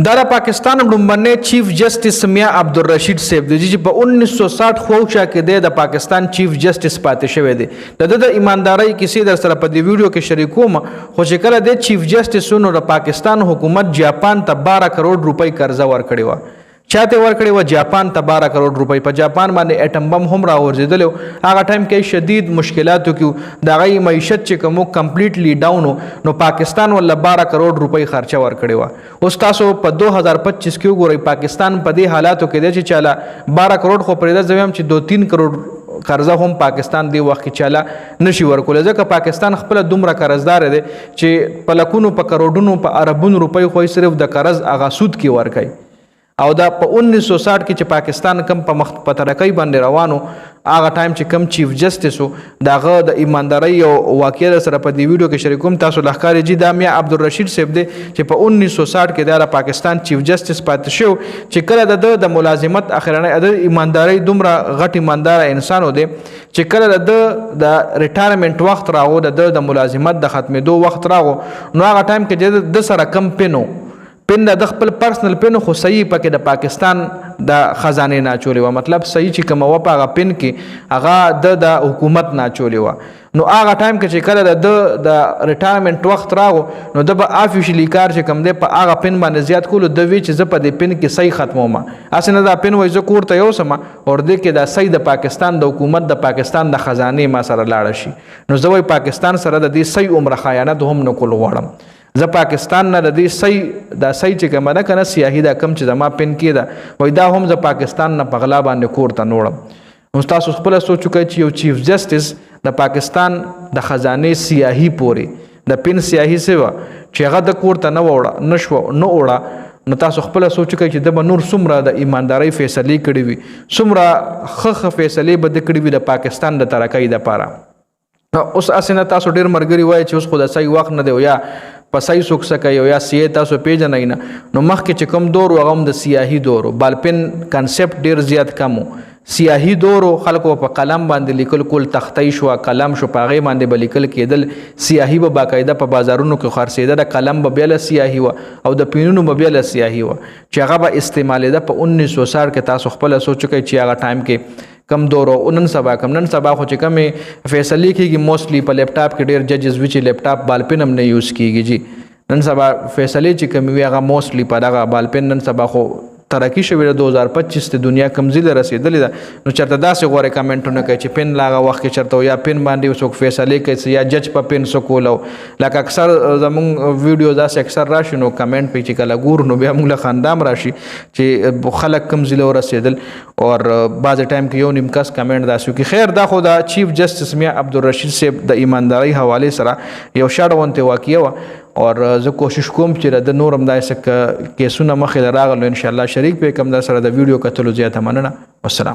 دا د پاکستان لومړنی چیف جسټس میاں عبدالرشید صاحب دی چې په 1960 خوښه کې د پاکستان چیف جسټس پاتې شوی دی. د ایماندارۍ کیسې در سره په دې ویډیو کې شریکوم. خو چې کله د چیف جسټس نو د پاکستان حکومت جاپان ته 12 کروڑ روپۍ قرضه ورکړې و. چاته ورکړې و؟ جاپان ته 12 کروڑ روپۍ. په جاپان باندې اټم بم هم راورځېدل. هغه ټایم کې شدید مشکلاتو کې د غي معیشت چې کوم کمپلیټلی ډاون نو پاکستان ول 12 کروڑ روپۍ خرچه ورکړې و. اوس تاسو په 2025 کې وګورئ پاکستان په دې حالاتو کې دی چې چاله 12 کروڑ خو پرې د زویم چې 2-3 کروڑ قرضه هم پاکستان دی وخت کې چاله نشي ورکول. ځکه پاکستان خپل دومره قرضدار دی چې په لکونو په کروڑونو په اربونو روپۍ خو صرف د قرض اغا سود کې ورکړي. او دا په 1960 کې چې پاکستان کم په مخ په ترقۍ باندې روانو هغه ټایم چې کم چیف جسټس وو دغه د ایماندارۍ او واقعیت سره په دې ویډیو کې شریکوم. تاسو لخرې جی دا میاں عبدالرشید صاحب دی چې په 1960 کې د پاکستان چیف جسټس پاتې شو چې کله د ملازمت اخرنه د ایماندارۍ دومره غټ ایماندار انسان و دی چې کله د ریټایرمنټ وخت راغو د ملازمت د ختمېدو وخت راغو نو هغه ټایم کې د سره کم پن د خپل پرسنل پن خو صحیح پکې د پاکستان د خزانه نه چولې و. مطلب صحیح چې کوم و په پن کې هغه د حکومت نه چولې و. نو هغه ټایم کې چې کله د ریټایرمنټ وخت راغو نو د به افیشلی کار چې کوم دی په هغه پن باندې زیات کولو د وی چې ز په دې پن کې صحیح ختموم. اسنه دا پن وای ز کوړ ته یو سم اور د کې دا صحیح د پاکستان د حکومت د پاکستان د خزانه ما سره لاړ شي. نو زوی پاکستان سره د دې صحیح عمر خیانت هم نه کول غواړم. زه پاکستان نه د دې صحیح چې کومه ده کنه سیاهي دا کم چې زما پن کې ده وای دا هم زه پاکستان نه په غلا باندې کور ته نوړم. نو تاسو خپل سوچو کوي چې یو چیف جسټس د پاکستان د خزانه سیاهي پوري د پن سیاهي سیوا چې هغه د کور ته نه وړه نشو نه وړه نو تاسو خپل سوچو کوي چې د نور سمره د ایماندارۍ فیصله کړې وي سمره خخ فیصله به د کړې وي د پاکستان د ترقۍ لپاره. اوس اسنه تاسو ډیر مرګري وای چې اوس خو د صحیح وخت نه دی یا په صحیح سوک سکه یا سی تاسو پیژنئ نه. نو مخکې چې کوم دور هغه هم د سیاهي دور بالپن کانسپټ ډیر زیات کمو. سیاهي دور خلکو په قلم باندې لیکل کول تختې شو قلم شو په غي باندې بلیکل کېدل. سیاهي به باقاعده په بازارونو کې خرڅېده د قلم به بیل سیاهي و او د پینونو به بیل سیاهي و چې هغه به استعمالیده په 1960 کې. تاسو خپل سوچ کوي چې هغه ټایم کې کم دور او نن سبا خو چې کمې فیصلې کېږي موستلی په لیپټاپ کې ډېر ججز وی چې لیپټاپ بالپن هم نه یوز کېږي. جی نن سبا فیصلې چې کمې وي هغه موستلی په دغه بالپن نن سبا خو ترقی شوی 2025 ته دنیا کمزله رسیدلې ده. نو چرته داسې غوړې کمنټونه کوي چې پن لاغه وخت کې چرته یا پن باندې وسوک فیصله کوي یا جج په پن سکولو لکه اکثر زمون ویډیو داسې اکثر راشي نو کمنټ په چې کله ګور نو بیا موږ له خاندام راشي چې خلک کمزله رسیدل اور بعض ټایم کې یو نیم کس کمنټ داسو کې. خیر دا خو دا چیف جسټس میاں عبدالرشید صاحب د ایماندارۍ حواله سره یو شاړونته واقعي و اور زه کوشش کوم چې د نورم داسې کیسونه مخې راغلو ان شاء الله شریک به کوم در سره د ویډیو کتلو زیاته مننه. والسلام.